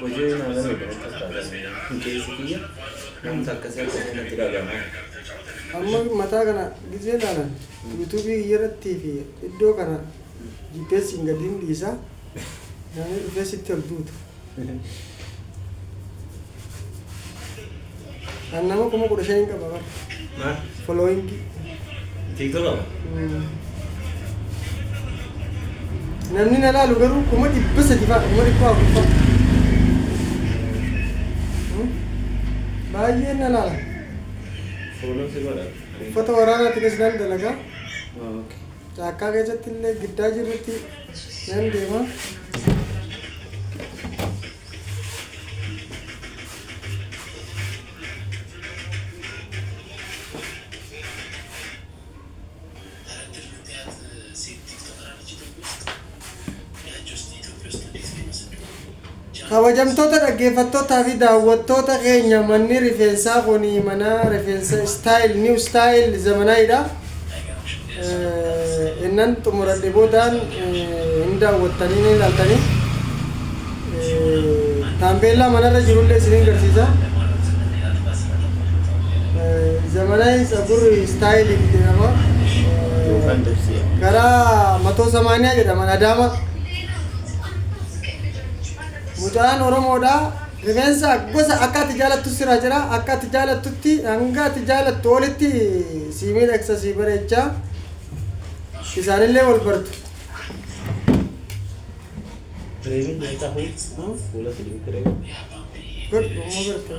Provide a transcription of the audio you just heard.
Hojii nama nama kan fakkaatan keessi namni akkasii natti dhagahama. Amma mataa kana gisee laalan yuutuubii irratti fi iddoo kana GPS gadiin dhiisa namni dhufee sitti ol duutu. Kan nama kuma 15 qaba bara. Maal? Following. TikTok. Namni na laalu garuu kuma 300 fa'a kuma 400 fa'a. Baay'ee na laala. Follow si godha. Uffata waraanaatti keessatti dalagaa. Okay. Caakkaa keessatti illee giddaa jirrutti nan deema. Kabajamtoota dhaggeeffattootaa fi daawwattoota keenya manni rifeensaa kuni mana rifeensa new style zamanaayidha. Innan xumuradhe boodaan hin daawwattanii ni ilaaltanii. Taambeellaa manarra jirullee isin agarsiisa. Zamanaay tsagurri style jedhama. Karaa 180 jedhama Adaama. Mucaan Oromoodha. Rifeensa gosa akka ati jaalattu sirraa jira. Akka ati jaalattutti hanga ati jaalattu olitti si miidhagsa si bareecha. Isaanillee wal bartu. Training deemtaa fuula filii ture. Good, mau bartu.